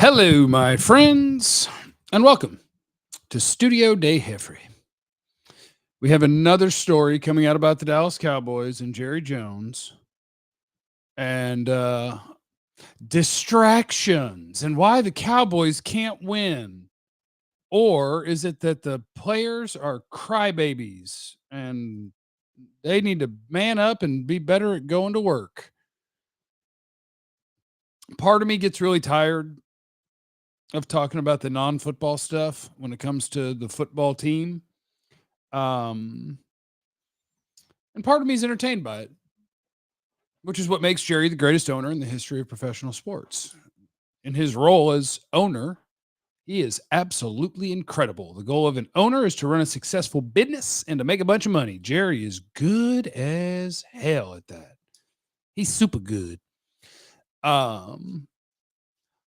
Hello, my friends, and welcome to Studio Day Heffrey. We have another story coming out about the Dallas Cowboys and Jerry Jones and distractions and why the Cowboys can't win. Or is it that the players are crybabies and they need to man up and be better at going to work? Part of me gets really tired of talking about the non-football stuff when it comes to the football team. Um, and part of me is entertained by it, which is what makes Jerry the greatest owner in the history of professional sports. In his role as owner, he is absolutely incredible. The goal of an owner is to run a successful business and to make a bunch of money. Jerry is good as hell at that. He's super good. Um,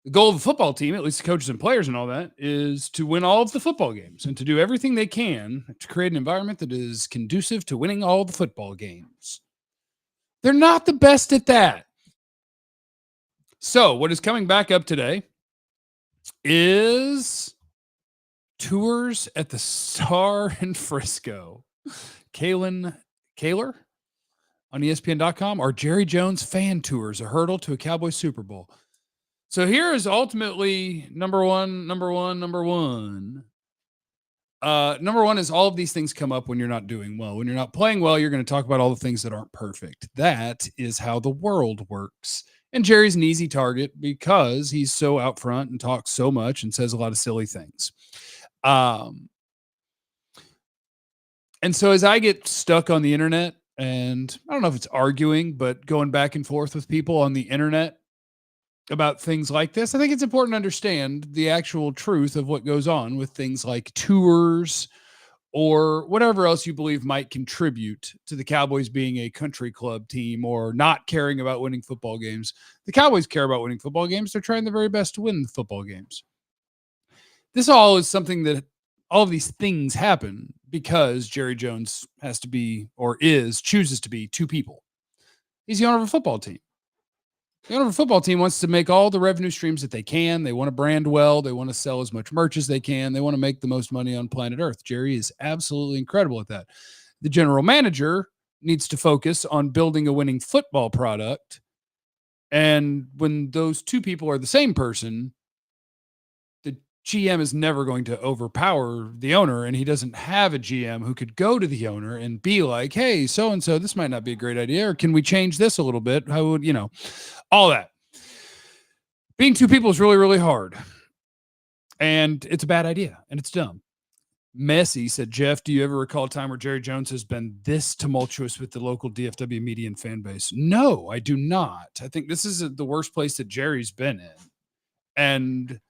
the goal of a football team, at least the coaches and players and all that, is to win all of the football games and to do everything they can to create an environment that is conducive to winning all the football games. They're not the best at that. So, what is coming back up today is tours at the Star in Frisco. Kaler on ESPN.com or Jerry Jones fan tours, a hurdle to a Cowboys Super Bowl. So here is ultimately number one. Number one is all of these things come up when you're not doing well. When you're not playing well, you're going to talk about all the things that aren't perfect. That is how the world works. And Jerry's an easy target because he's so out front and talks so much and says a lot of silly things. And so as I get stuck on the internet, and I don't know if it's arguing, but going back and forth with people on the internet about things like this, I think it's important to understand the actual truth of what goes on with things like tours or whatever else you believe might contribute to the Cowboys being a country club team or not caring about winning football games. The Cowboys care about winning football games. They're trying their very best to win the football games. This all is something that all of these things happen because Jerry Jones has to be or chooses to be two people. He's the owner of a football team. The owner of a football team wants to make all the revenue streams that they can. They want to brand well. They want to sell as much merch as they can. They want to make the most money on planet Earth. Jerry is absolutely incredible at that. The general manager needs to focus on building a winning football product. And when those two people are the same person, the GM is never going to overpower the owner, and he doesn't have a GM who could go to the owner and be like, hey, so-and-so, this might not be a great idea, or can we change this a little bit? How would, all that. Being two people is really, really hard. And it's a bad idea, and it's dumb. Messi said, Jeff, do you ever recall a time where Jerry Jones has been this tumultuous with the local DFW media and fan base? No, I do not. I think this is the worst place that Jerry's been in. And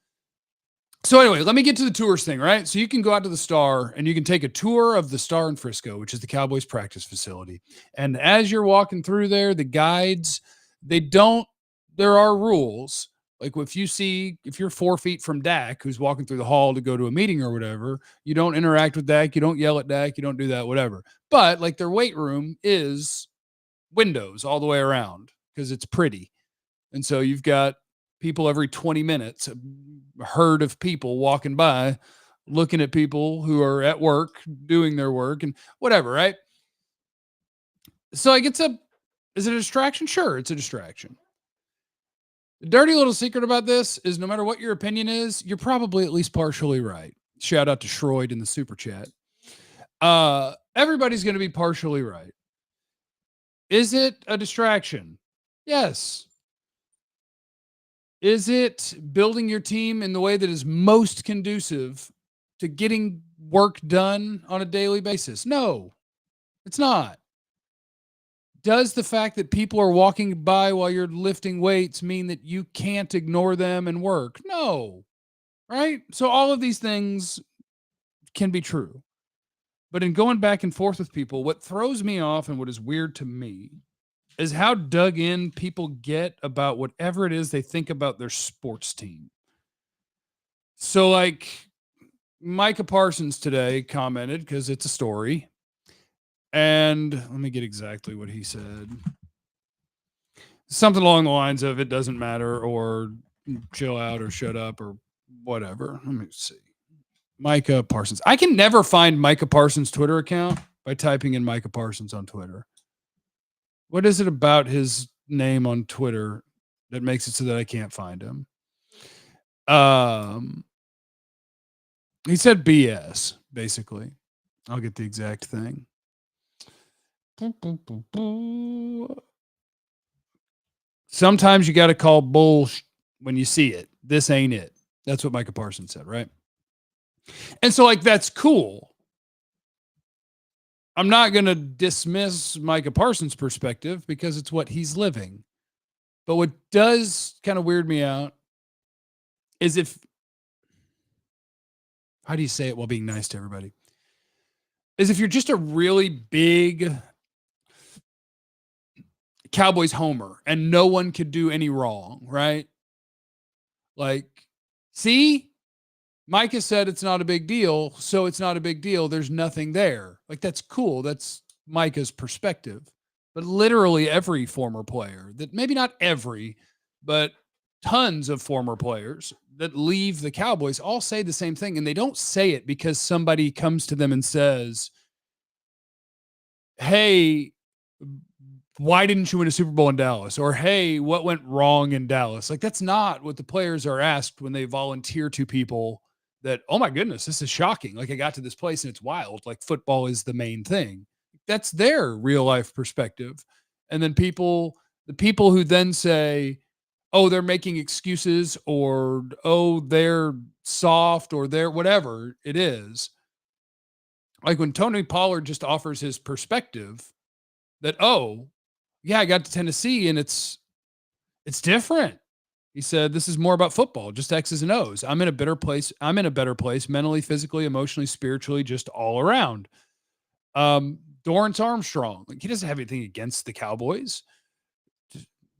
so anyway, let me get to the tours thing, right? So you can go out to the Star and you can take a tour of the Star in Frisco, which is the Cowboys practice facility. And as you're walking through there, the guides, there are rules. Like if you're 4 feet from Dak, who's walking through the hall to go to a meeting or whatever, you don't interact with Dak. You don't yell at Dak. You don't do that, whatever. But like their weight room is windows all the way around because it's pretty. And so you've got people every 20 minutes, a herd of people walking by, looking at people who are at work, doing their work and whatever, right? So like is it a distraction? Sure, it's a distraction. The dirty little secret about this is no matter what your opinion is, you're probably at least partially right. Shout out to Shroyd in the super chat. Everybody's going to be partially right. Is it a distraction? Yes. Is it building your team in the way that is most conducive to getting work done on a daily basis? No, it's not. Does the fact that people are walking by while you're lifting weights mean that you can't ignore them and work? No, right? So all of these things can be true. But in going back and forth with people, what throws me off and what is weird to me is how dug in people get about whatever it is they think about their sports team. So like Micah Parsons today commented, because it's a story, and let me get exactly what he said. Something along the lines of it doesn't matter, or chill out or shut up or whatever. Let me see. Micah Parsons. I can never find Micah Parsons' Twitter account by typing in Micah Parsons on Twitter. What is it about his name on Twitter that makes it so that I can't find him? He said BS, basically. I'll get the exact thing. Sometimes you got to call bull when you see it. This ain't it. That's what Micah Parsons said, right? And so, like, that's cool. I'm not going to dismiss Micah Parsons' perspective because it's what he's living. But what does kind of weird me out is how do you say it while being nice to everybody? Is if you're just a really big Cowboys homer and no one could do any wrong, right? Like, see, Micah said it's not a big deal, so it's not a big deal. There's nothing there. Like, that's cool. That's Micah's perspective. But literally every former player that maybe not every, but tons of former players that leave the Cowboys all say the same thing. And they don't say it because somebody comes to them and says, hey, why didn't you win a Super Bowl in Dallas? Or, hey, what went wrong in Dallas? Like, that's not what the players are asked when they volunteer to people that, oh my goodness, this is shocking. Like, I got to this place and it's wild. Like, football is the main thing. That's their real life perspective. And then the people who then say, oh, they're making excuses, or, oh, they're soft, or they're whatever it is. Like when Tony Pollard just offers his perspective that, oh, yeah, I got to Tennessee and it's different. He said, this is more about football, just X's and O's. I'm in a better place. I'm in a better place mentally, physically, emotionally, spiritually, just all around. Dorrance Armstrong, like, he doesn't have anything against the Cowboys.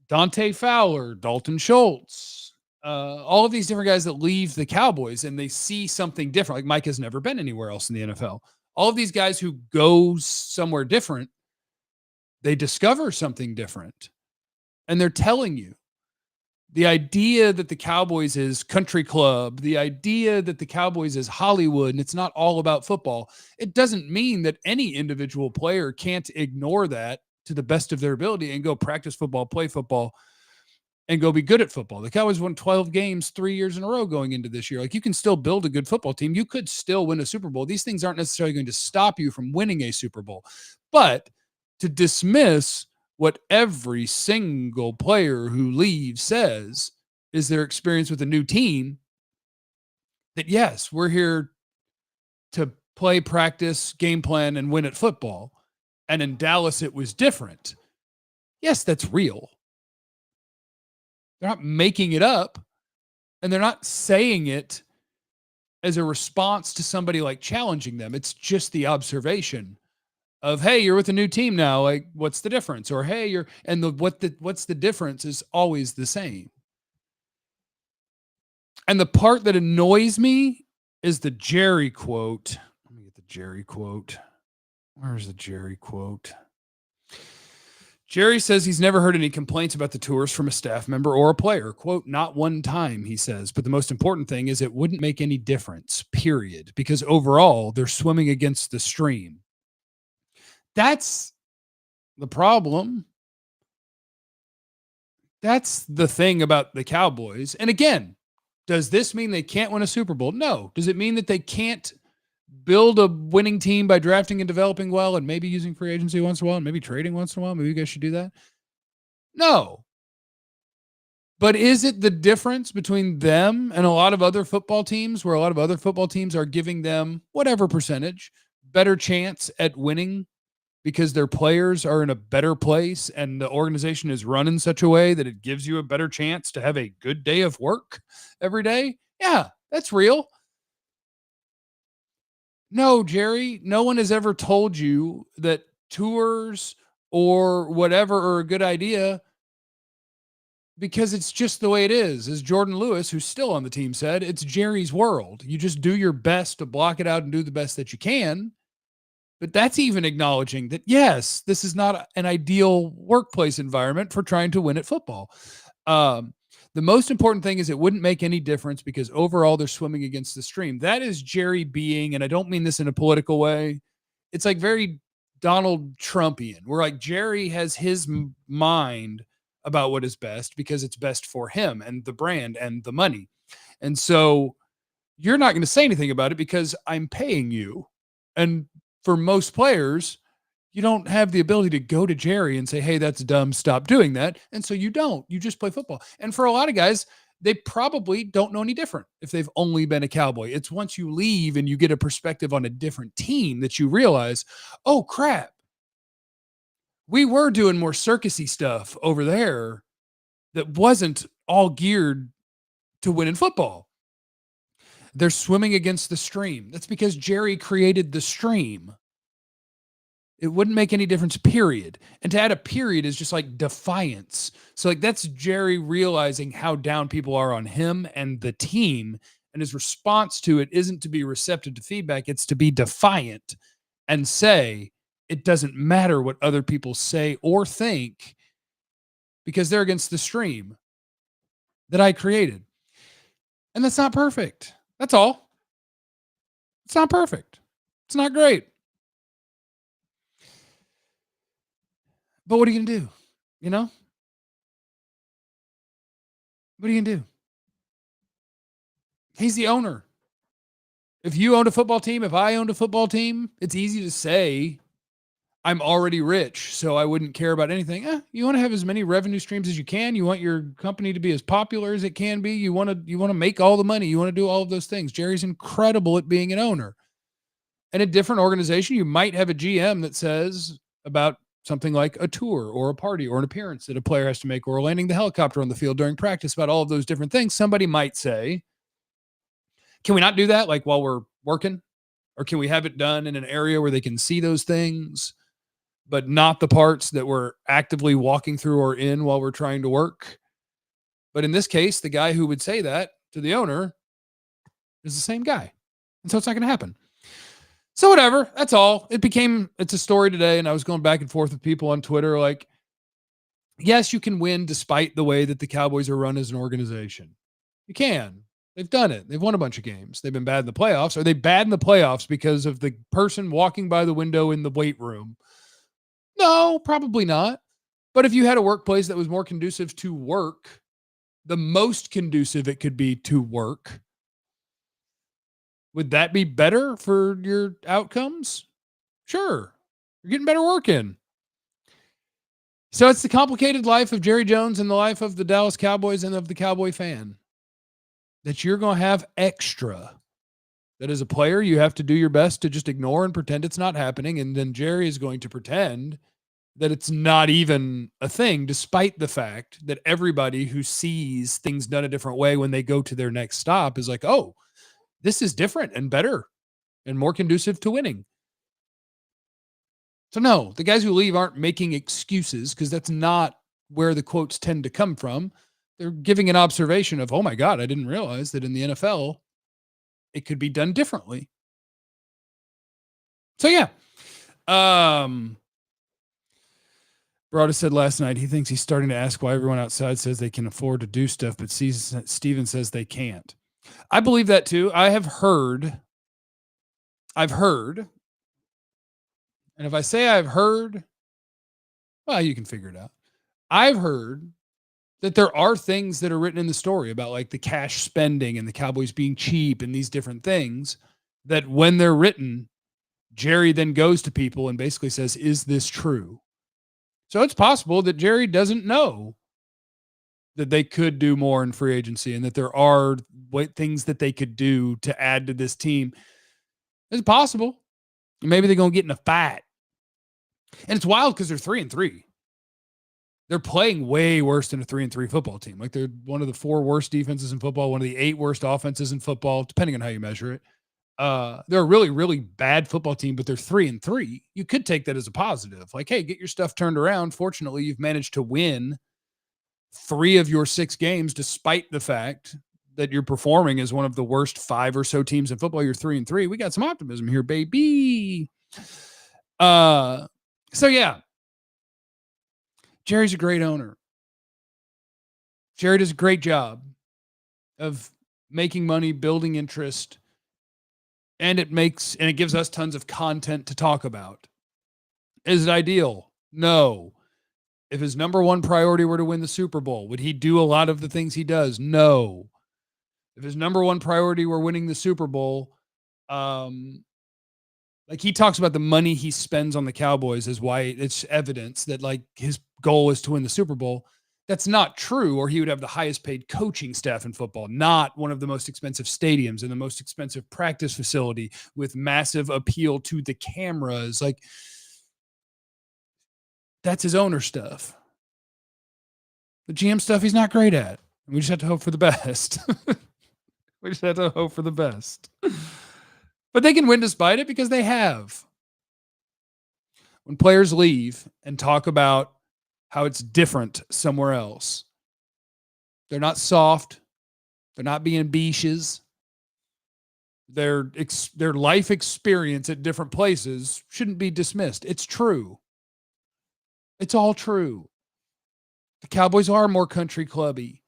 Dante Fowler, Dalton Schultz, all of these different guys that leave the Cowboys and they see something different. Like Mike has never been anywhere else in the NFL. All of these guys who go somewhere different, they discover something different. And they're telling you. The idea that the Cowboys is country club, the idea that the Cowboys is Hollywood and it's not all about football, it doesn't mean that any individual player can't ignore that to the best of their ability and go practice football, play football, and go be good at football. The Cowboys won 12 games 3 years in a row going into this year. Like, you can still build a good football team. You could still win a Super Bowl. These things aren't necessarily going to stop you from winning a Super Bowl. But to dismiss what every single player who leaves says is their experience with a new team, that yes, we're here to play, practice, game plan, and win at football. And in Dallas, it was different. Yes, that's real. They're not making it up, and they're not saying it as a response to somebody like challenging them. It's just the observation of, hey, you're with a new team now. Like, what's the difference? Or, hey, what's the difference is always the same. And the part that annoys me is the Jerry quote. Let me get the Jerry quote. Where's the Jerry quote? Jerry says he's never heard any complaints about the tours from a staff member or a player. Quote, not one time, he says. But the most important thing is it wouldn't make any difference, period. Because overall, they're swimming against the stream. That's the problem. That's the thing about the Cowboys. And again, does this mean they can't win a Super Bowl? No. Does it mean that they can't build a winning team by drafting and developing well and maybe using free agency once in a while and maybe trading once in a while? Maybe you guys should do that. No. But is it the difference between them and a lot of other football teams, where a lot of other football teams are giving them whatever percentage better chance at winning because their players are in a better place and the organization is run in such a way that it gives you a better chance to have a good day of work every day? Yeah, that's real. No, Jerry, no one has ever told you that tours or whatever are a good idea, because it's just the way it is. As Jordan Lewis, who's still on the team, said, it's Jerry's world. You just do your best to block it out and do the best that you can. But that's even acknowledging that, yes, this is not an ideal workplace environment for trying to win at football. The most important thing is it wouldn't make any difference because overall they're swimming against the stream. That is Jerry being, and I don't mean this in a political way, it's like very Donald Trumpian, where like Jerry has his mind about what is best because it's best for him and the brand and the money. And so you're not going to say anything about it because I'm paying you. And for most players, you don't have the ability to go to Jerry and say, hey, that's dumb. Stop doing that. And so you don't. You just play football. And for a lot of guys, they probably don't know any different if they've only been a Cowboy. It's once you leave and you get a perspective on a different team that you realize, oh, crap. We were doing more circusy stuff over there that wasn't all geared to win in football. They're swimming against the stream. That's because Jerry created the stream. It wouldn't make any difference, period. And to add a period is just like defiance. So like that's Jerry realizing how down people are on him and the team. And his response to it isn't to be receptive to feedback. It's to be defiant and say, it doesn't matter what other people say or think because they're against the stream that I created. And that's not perfect. That's all. It's not perfect. It's not great. But what are you going to do? You know? What are you going to do? He's the owner. If you owned a football team, if I owned a football team, it's easy to say, I'm already rich, so I wouldn't care about anything. You want to have as many revenue streams as you can. You want your company to be as popular as it can be. You want to make all the money. You want to do all of those things. Jerry's incredible at being an owner. In a different organization, you might have a GM that says about something like a tour or a party or an appearance that a player has to make or landing the helicopter on the field during practice, about all of those different things. Somebody might say, can we not do that like while we're working? Or can we have it done in an area where they can see those things, but not the parts that we're actively walking through or in while we're trying to work? But in this case, the guy who would say that to the owner is the same guy. And so it's not going to happen. So whatever, that's all. It's a story today, and I was going back and forth with people on Twitter like, yes, you can win despite the way that the Cowboys are run as an organization. You can. They've done it. They've won a bunch of games. They've been bad in the playoffs. Are they bad in the playoffs because of the person walking by the window in the weight room? No, probably not. But if you had a workplace that was more conducive to work, the most conducive it could be to work, would that be better for your outcomes? Sure. You're getting better work in. So it's the complicated life of Jerry Jones and the life of the Dallas Cowboys and of the Cowboy fan that you're going to have extra. That as a player, you have to do your best to just ignore and pretend it's not happening. And then Jerry is going to pretend that it's not even a thing, despite the fact that everybody who sees things done a different way when they go to their next stop is like, oh, this is different and better and more conducive to winning. So no, the guys who leave aren't making excuses because that's not where the quotes tend to come from. They're giving an observation of, oh my God, I didn't realize that in the NFL, it could be done differently. So yeah. Broda said last night he thinks he's starting to ask why everyone outside says they can afford to do stuff, but Steven says they can't. I believe that too. I've heard, and if I say I've heard, well, you can figure it out. I've heard that there are things that are written in the story about like the cash spending and the Cowboys being cheap and these different things that when they're written, Jerry then goes to people and basically says, is this true? So it's possible that Jerry doesn't know that they could do more in free agency and that there are things that they could do to add to this team. It's possible. Maybe they're going to get in a fight. And it's wild because they're 3-3. They're playing way worse than a 3-3 football team. Like they're one of the 4 worst defenses in football, one of the 8 worst offenses in football, depending on how you measure it. They're a really, really bad football team, but they're 3-3. You could take that as a positive. Like, hey, get your stuff turned around. Fortunately, you've managed to win 3 of your 6 games, despite the fact that you're performing as one of the worst 5 or so teams in football. You're 3-3. We got some optimism here, baby. So yeah, Jerry's a great owner. Jerry does a great job of making money, building interest, and it gives us tons of content to talk about. Is it ideal? No. If his number one priority were to win the Super Bowl, would he do a lot of the things he does? No. If his number one priority were winning the Super Bowl, like he talks about the money he spends on the Cowboys as why it's evidence that like his goal is to win the Super Bowl. That's not true, or he would have the highest paid coaching staff in football, not one of the most expensive stadiums and the most expensive practice facility with massive appeal to the cameras. Like, that's his owner stuff. The GM stuff he's not great at. We just have to hope for the best. We just have to hope for the best. But they can win despite it because they have. When players leave and talk about how it's different somewhere else, they're not soft. They're not being beaches. Their life experience at different places shouldn't be dismissed. It's true. It's all true. The Cowboys are more country clubby.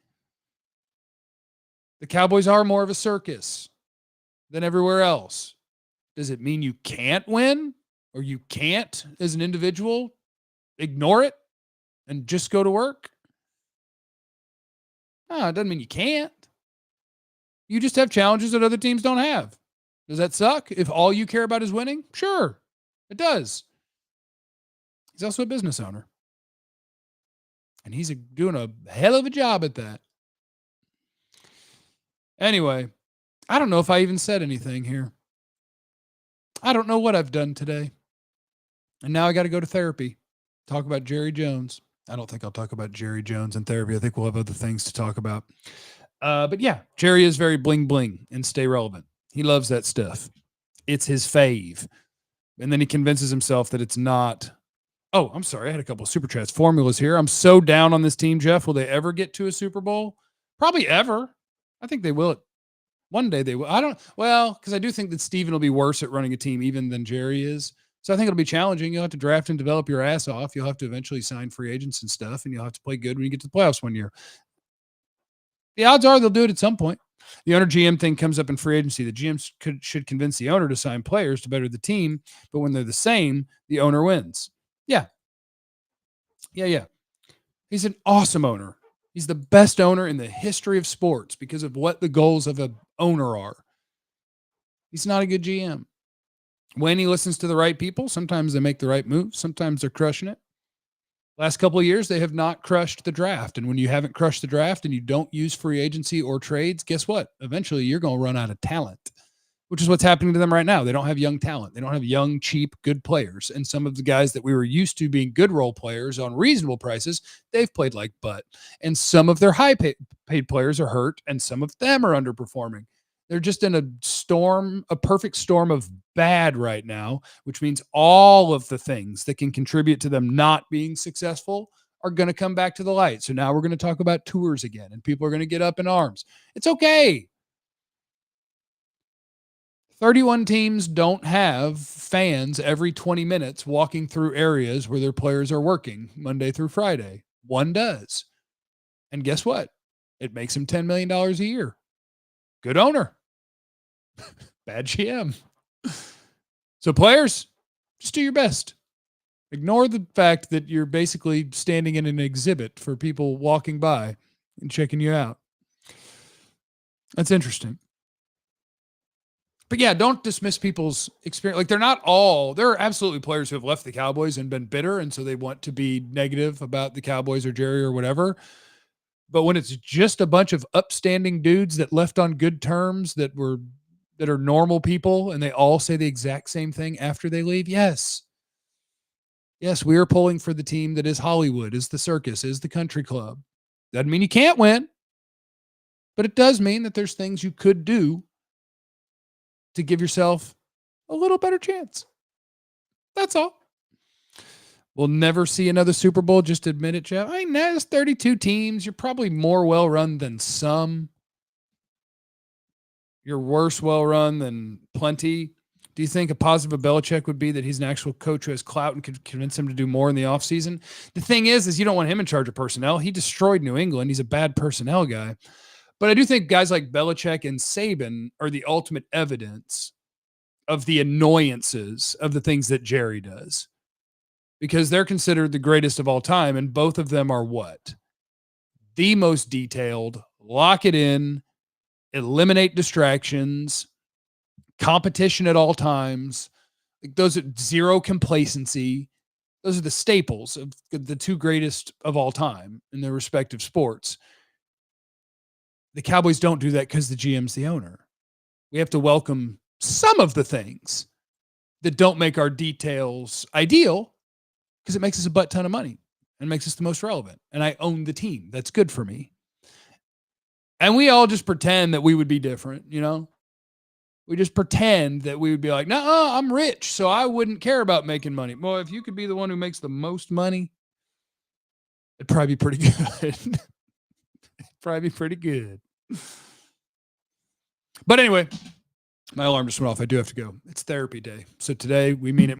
The Cowboys are more of a circus than everywhere else. Does it mean you can't win or you can't, as an individual, ignore it and just go to work? No, it doesn't mean you can't. You just have challenges that other teams don't have. Does that suck if all you care about is winning? Sure, it does. He's also a business owner. And he's doing a hell of a job at that. Anyway, I don't know if I even said anything here. I don't know what I've done today. And now I got to go to therapy. Talk about Jerry Jones. I don't think I'll talk about Jerry Jones in therapy. I think we'll have other things to talk about. But yeah, Jerry is very bling bling and stay relevant. He loves that stuff. It's his fave. And then he convinces himself that it's not. Oh, I'm sorry. I had a couple of Super Chats formulas here. I'm so down on this team, Jeff. Will they ever get to a Super Bowl? Probably ever. I think they will. One day they will. Because I do think that Steven will be worse at running a team even than Jerry is. So I think it'll be challenging. You'll have to draft and develop your ass off. You'll have to eventually sign free agents and stuff, and you'll have to play good when you get to the playoffs one year. The odds are they'll do it at some point. The owner GM thing comes up in free agency. The GM should convince the owner to sign players to better the team, but when they're the same, the owner wins. Yeah. He's an awesome owner. He's the best owner in the history of sports because of what the goals of an owner are. He's not a good GM. When he listens to the right people, sometimes they make the right moves. Sometimes they're crushing it. Last couple of years, they have not crushed the draft. And when you haven't crushed the draft and you don't use free agency or trades, guess what? Eventually, you're going to run out of talent, which is what's happening to them right now. They don't have young talent. They don't have young, cheap, good players. And some of the guys that we were used to being good role players on reasonable prices, they've played like butt. And some of their high-paid players are hurt, and some of them are underperforming. They're just in a perfect storm of bad right now, which means all of the things that can contribute to them not being successful are going to come back to the light. So now we're going to talk about tours again, and people are going to get up in arms. It's okay. 31 teams don't have fans every 20 minutes walking through areas where their players are working Monday through Friday. One does. And guess what? It makes him $10 million a year. Good owner. Bad GM. So players, just do your best. Ignore the fact that you're basically standing in an exhibit for people walking by and checking you out. That's interesting. But yeah, don't dismiss people's experience. Like there are absolutely players who have left the Cowboys and been bitter, and so they want to be negative about the Cowboys or Jerry or whatever. But when it's just a bunch of upstanding dudes that left on good terms that are normal people and they all say the exact same thing after they leave, yes, we are pulling for the team that is Hollywood, is the circus, is the country club. Doesn't mean you can't win, but it does mean that there's things you could do to give yourself a little better chance. That's all. We'll never see another Super Bowl. Just admit it, Jeff. I know there's 32 teams. You're probably more well-run than some. You're worse well-run than plenty. Do you think a positive of Belichick would be that he's an actual coach who has clout and could convince him to do more in the offseason? The thing is you don't want him in charge of personnel. He destroyed New England. He's a bad personnel guy. But I do think guys like Belichick and Saban are the ultimate evidence of the annoyances of the things that Jerry does, because they're considered the greatest of all time. And both of them are what? The most detailed, lock it in, eliminate distractions, competition at all times. Like those are zero complacency. Those are the staples of the two greatest of all time in their respective sports. The Cowboys don't do that because the GM's the owner. We have to welcome some of the things that don't make our details ideal, because it makes us a butt ton of money and makes us the most relevant. And I own the team. That's good for me. And we all just pretend that we would be different, you know? We just pretend that we would be like, no, I'm rich, so I wouldn't care about making money. Well, if you could be the one who makes the most money, it'd probably be pretty good. Probably be pretty good. But anyway, my alarm just went off. I do have to go. It's therapy day. So today we mean it.